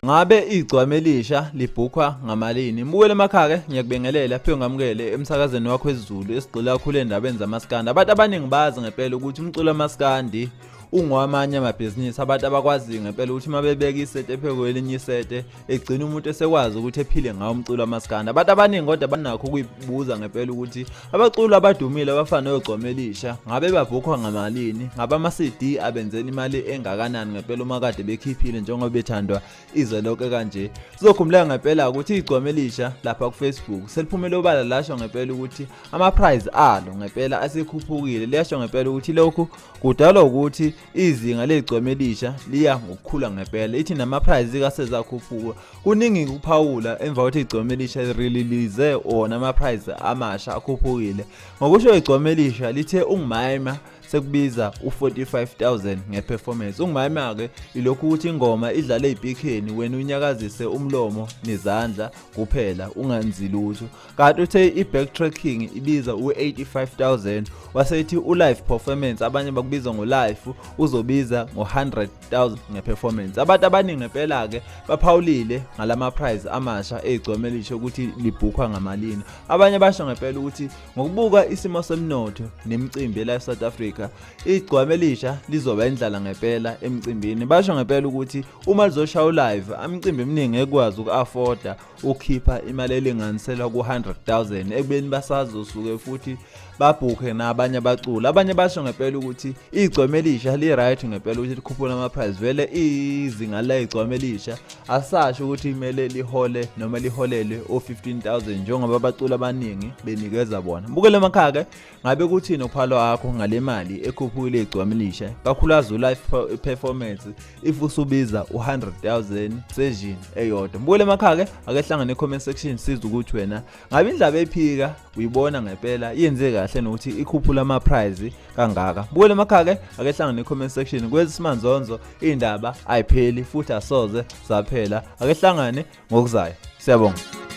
Ngabe igcwame elisha libhukhwa ngamalini? Mbukele emakhaya ngiyakubingelela phe ngamukele emsakazweni wakho wesiZulu esigcila kakhulu endabeni zamaskandi. Abantu abaningi bazi ngempela ukuthi umculo wamaskandi ungwamanye amabhizinisi abantu abakwazi ngempela ukuthi mabebeka isete ephekelinye isete egcina umuntu esekwazi ukuthi ephile ngawo umculo wamaskandi. Abantu abaningi kodwa banakho ukuyibuza ngempela ukuthi abaculi abadumile abafana noGcwame elisha ngabe babhukhwa ngamalini, ngabe ama-CD abenzela imali engakanani ngempela uma kade bekhiphile njengoba bethandwa izwe lonke kanje. Sizokhumula ngempela ukuthi igcwame elisha lapha ku Facebook seliphumele obala lasho ngempela ukuthi ama prize alo ngempela asekhuphukile. Liyasho ngempela ukuthi lokhu kudalwa ukuthi izinga legcwame elisha liya ngokukhula ngempela. Ithi nama prize kasezakhuphuka. Kuningi ukuphawula emva kokuthi igcwame elisha release ona ama prize amasha akhuphukile. Ngokusho igcwame elisha lithe ungumayima sekubiza u45,000 ngeperformance. Ungumayima ke ilokhu ukuthi ingoma idlale ezipikheni wena unyakazise umlomo nezandla kuphela unganzi lutho. Kanti uthe ibacktracking ibiza u85,000 wasethi ulive performance abanye bakubiza ngolive uzobiza ngo100,000 ngeperformance. Abantu abaningi ngempela ke baphawulile ngalama prize amasha egcwame elisha ukuthi libhukhwa ngamalini. Abanye basho ngempela ukuthi ngokubuka isimo semnotho nemicimbi la eSouth Africa igcwame elisha lizoba indlala ngempela emcimbini. Basho ngempela ukuthi uma lizoshaya live imicimbi eminingi ekwazi uku-afforda ukukhipha imali elinganiselwa ku100,000 ekubeni basazosuke futhi babhukhe nabanye abaculi. Abanye basho ngempela ukuthi igcwame elisha li right ngempela ukuthi likhuphula ama price. Vele izinga la igcwame elisha asasho ukuthi imele lihole noma liholele o15,000 njengoba abaculi abaningi benikeza bona. Mbukele emakhaya ke ngabe kuthini uphalo wakho ngale mali ekhuphukile igcwame elisha kakhulukazi live performance if usubiza u100,000 session eyodwa. Mbukele emakhaya ke akehlangane comment section siza ukuthi wena ngabe indaba ephika uyibona ngempela yenze kahle nokuthi ikhuphula ama prize kangaka. Mbukele emakhaya ke akehlangane comment section kwesimanzonzo indaba ayipheli futhi asoze zaphela. Akehlangane ngokuzayo. Siyabonga.